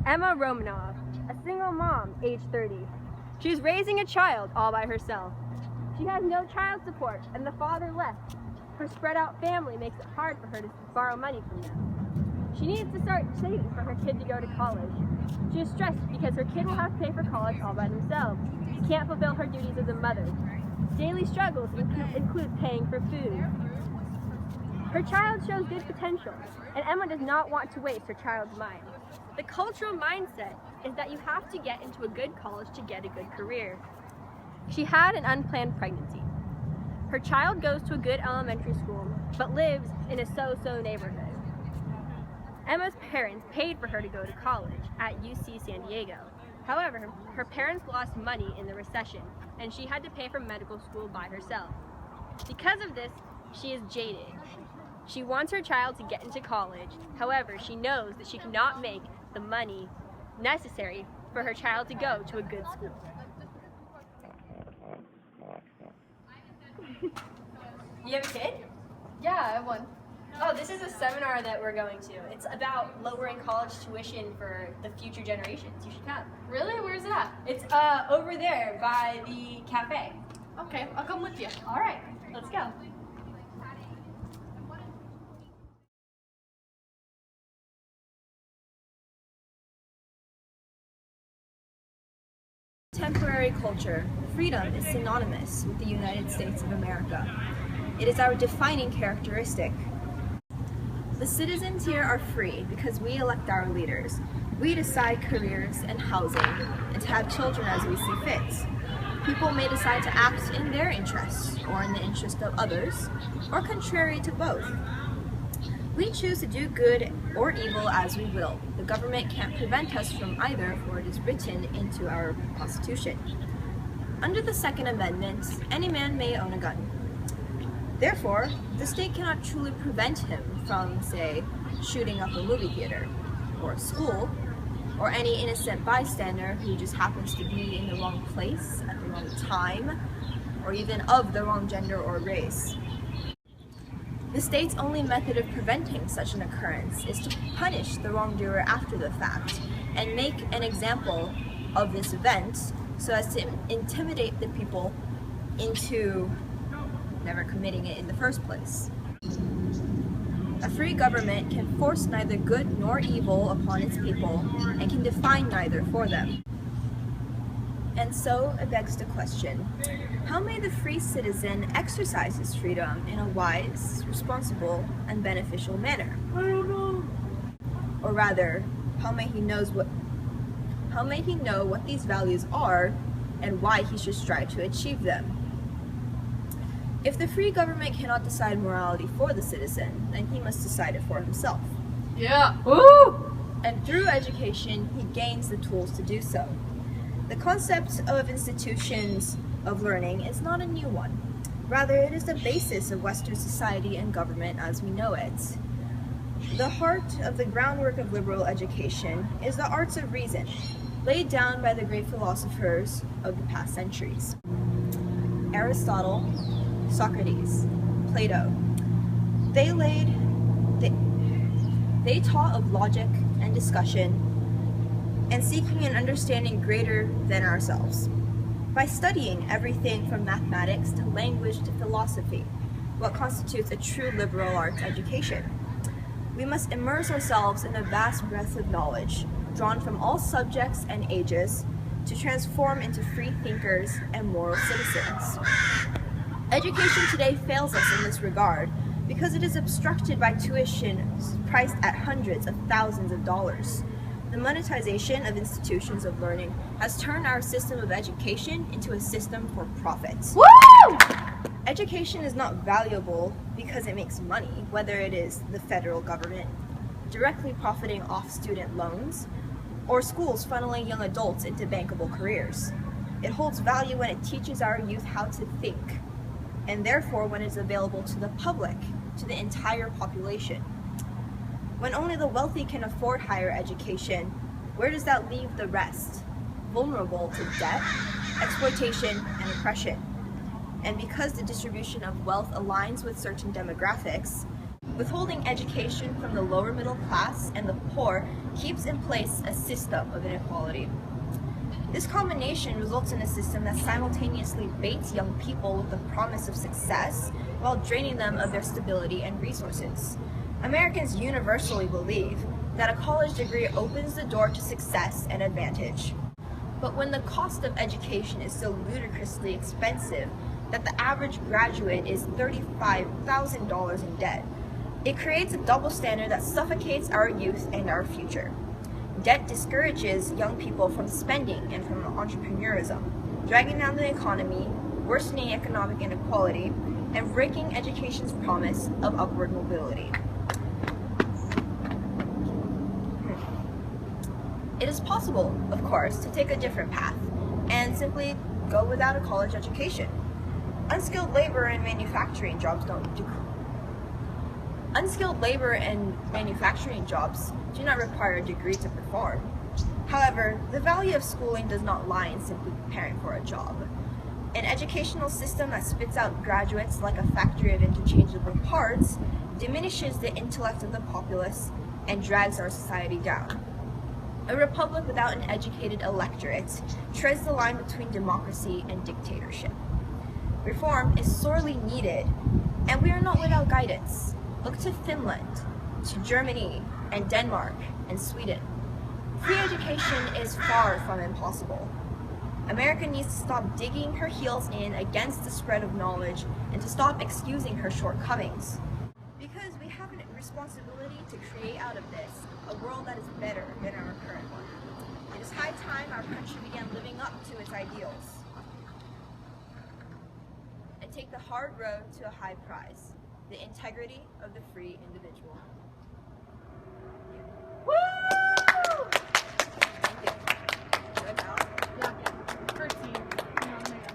Emma Romanov, a single mom, age 30. She's raising a child all by herself. She has no child support and the father left. Her spread out family makes it hard for her to borrow money from them. She needs to start saving for her kid to go to college. She is stressed because her kid will have to pay for college all by themselves. She can't fulfill her duties as a mother. Daily struggles include paying for food. Her child shows good potential, and Emma does not want to waste her child's mind. The cultural mindset is that you have to get into a good college to get a good career. She had an unplanned pregnancy. Her child goes to a good elementary school, but lives in a so-so neighborhood. Emma's parents paid for her to go to college at UC San Diego. However, her parents lost money in the recession, and she had to pay for medical school by herself. Because of this, she is jaded. She wants her child to get into college. However, she knows that she cannot make the money necessary for her child to go to a good school. You have a kid? Yeah, I have one. Oh, this is a seminar that we're going to. It's about lowering college tuition for the future generations. You should come. Really? Where's it at? It's over there by the cafe. Okay, I'll come with you. All right, let's go. Contemporary culture, freedom is synonymous with the United States of America. It is our defining characteristic. The citizens here are free because we elect our leaders. We decide careers and housing and to have children as we see fit. People may decide to act in their interests or in the interest of others, or contrary to both. We choose to do good or evil as we will. The government can't prevent us from either, for it is written into our Constitution. Under the Second Amendment, any man may own a gun. Therefore, the state cannot truly prevent him from, say, shooting up a movie theater, or a school, or any innocent bystander who just happens to be in the wrong place at the wrong time, or even of the wrong gender or race. The state's only method of preventing such an occurrence is to punish the wrongdoer after the fact and make an example of this event so as to intimidate the people into never committing it in the first place. A free government can force neither good nor evil upon its people and can define neither for them. And so it begs the question, how may the free citizen exercise his freedom in a wise, responsible, and beneficial manner? I don't know. Or rather, how may he know what these values are and why he should strive to achieve them? If the free government cannot decide morality for the citizen, then he must decide it for himself. Yeah. Woo! And through education, he gains the tools to do so. The concept of institutions of learning is not a new one. Rather, it is the basis of Western society and government as we know it. The heart of the groundwork of liberal education is the arts of reason, laid down by the great philosophers of the past centuries. Aristotle, Socrates, Plato. They taught of logic and discussion and seeking an understanding greater than ourselves. By studying everything from mathematics to language to philosophy, what constitutes a true liberal arts education. We must immerse ourselves in a vast breadth of knowledge, drawn from all subjects and ages, to transform into free thinkers and moral citizens. Education today fails us in this regard because it is obstructed by tuition priced at hundreds of thousands of dollars. The monetization of institutions of learning has turned our system of education into a system for profit. Woo! Education is not valuable because it makes money, whether it is the federal government directly profiting off student loans or schools funneling young adults into bankable careers. It holds value when it teaches our youth how to think, and therefore when it is available to the public, to the entire population. When only the wealthy can afford higher education, where does that leave the rest? Vulnerable to debt, exploitation, and oppression. And because the distribution of wealth aligns with certain demographics, Withholding education from the lower middle class and the poor keeps in place a system of inequality. This combination results in a system that simultaneously baits young people with the promise of success while draining them of their stability and resources. Americans universally believe that a college degree opens the door to success and advantage. But when the cost of education is so ludicrously expensive that the average graduate is $35,000 in debt, it creates a double standard that suffocates our youth and our future. Debt discourages young people from spending and from entrepreneurism, dragging down the economy, worsening economic inequality, and breaking education's promise of upward mobility. It is possible, of course, to take a different path and simply go without a college education. Unskilled labor and manufacturing jobs do not require a degree to perform. However, the value of schooling does not lie in simply preparing for a job. An educational system that spits out graduates like a factory of interchangeable parts diminishes the intellect of the populace and drags our society down. A republic without an educated electorate treads the line between democracy and dictatorship. Reform is sorely needed, and we are not without guidance. Look to Finland, to Germany, and Denmark, and Sweden. Free education is far from impossible. America needs to stop digging her heels in against the spread of knowledge and to stop excusing her shortcomings. Because we have a responsibility to create out of this a world that is better than our current one. It is high time our country began living up to its ideals and take the hard road to a high prize, the integrity of the free individual. Woo! Thank you. Good now. Yeah. First team. Young man.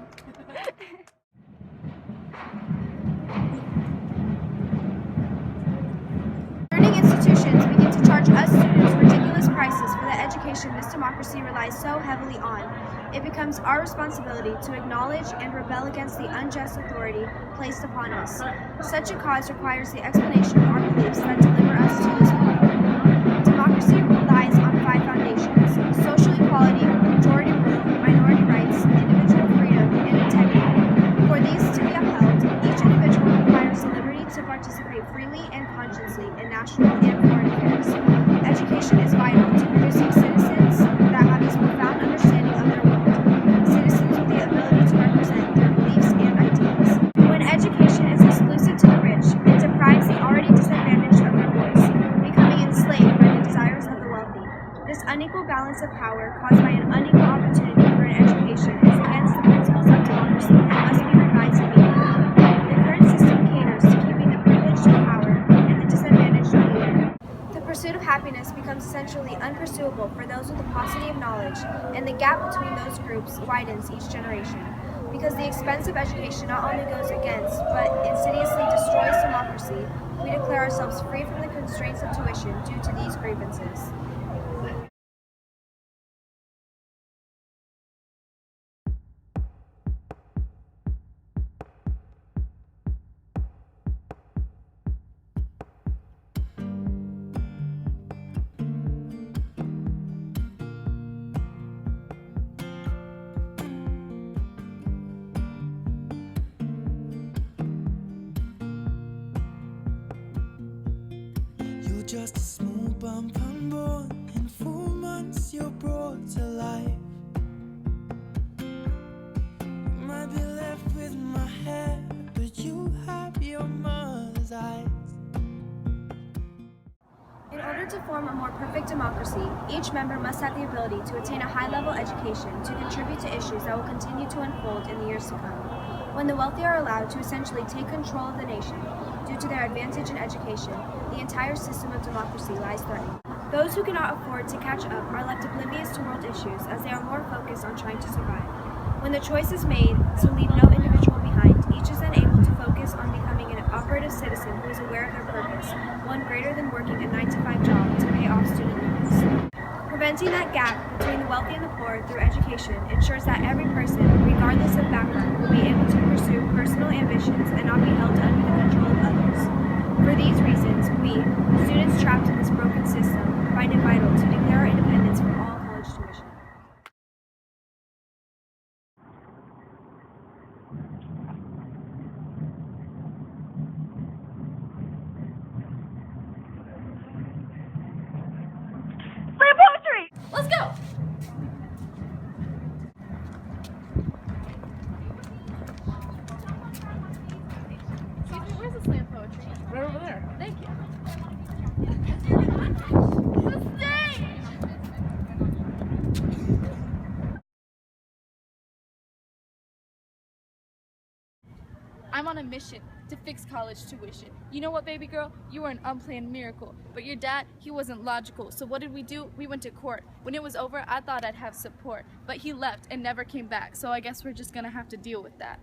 Learning institutions begin to charge us students ridiculous prices for the education this democracy relies so heavily on. It becomes our responsibility to acknowledge and rebel against the unjust authority placed upon us. Such a cause requires the explanation of our beliefs that deliver us to this point. Democracy relies on 5 foundations: social equality, majority rule, minority rights, individual freedom, and integrity. For these to be upheld, each individual requires the liberty to participate freely and consciously in national and foreign affairs. Education is vital to producing citizens that have this profound understanding of their world, citizens with the ability to represent their beliefs and ideas. When education is exclusive to the rich, it deprives the already disadvantaged of their voice, becoming enslaved by the desires of the wealthy. This unequal balance of power caused by an unequal opportunity for an education is against the principles of democracy and must be revised immediately. The current system caters to keeping the privileged in power and the disadvantaged under. The pursuit of happiness becomes essentially unpursuable for those with a paucity of knowledge, and the gap between those groups widens each generation. Because the expense of education not only goes against, but insidiously destroys democracy, we declare ourselves free from the constraints of tuition due to these grievances. You're just a small bump unborn. In 4 months you're brought to life. You might be left with my hair, but you have your mother's eyes. In order to form a more perfect democracy, each member must have the ability to attain a high-level education to contribute to issues that will continue to unfold in the years to come. When the wealthy are allowed to essentially take control of the nation due to their advantage in education, the entire system of democracy lies threatened. Those who cannot afford to catch up are left oblivious to world issues as they are more focused on trying to survive. When the choice is made to leave no individual behind, each is then able to focus on becoming an operative citizen who is aware of their purpose, one greater than working a 9-to-5 job to pay off student loans. Preventing that gap between the wealthy and the poor through education ensures that every person, regardless of background, will be able to pursue personal ambitions and not be held under the control of others. For these reasons, we, students trapped in this broken system, find it vital to declare our independence from all college tuition. Play poetry! Let's go! Excuse me, where's the slam poetry? Right over there. Thank you. I'm on a mission to fix college tuition. You know what, baby girl? You were an unplanned miracle. But your dad, he wasn't logical. So what did we do? We went to court. When it was over, I thought I'd have support. But he left and never came back. So I guess we're just gonna have to deal with that.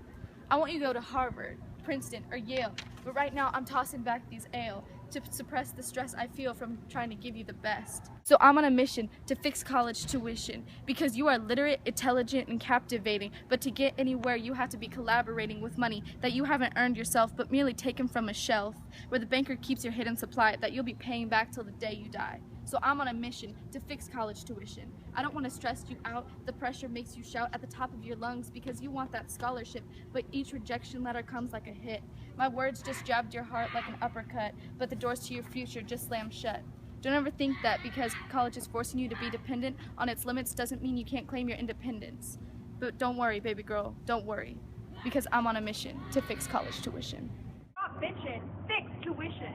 I want you to go to Harvard, Princeton, or Yale. But right now, I'm tossing back these ale to suppress the stress I feel from trying to give you the best. So I'm on a mission to fix college tuition because you are literate, intelligent, and captivating, but to get anywhere you have to be collaborating with money that you haven't earned yourself but merely taken from a shelf where the banker keeps your hidden supply that you'll be paying back till the day you die. So I'm on a mission to fix college tuition. I don't want to stress you out. The pressure makes you shout at the top of your lungs because you want that scholarship, but each rejection letter comes like a hit. My words just jabbed your heart like an uppercut, but the doors to your future just slammed shut. Don't ever think that because college is forcing you to be dependent on its limits doesn't mean you can't claim your independence. But don't worry, baby girl, don't worry, because I'm on a mission to fix college tuition. Stop bitching. Fix tuition.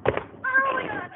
Oh my god.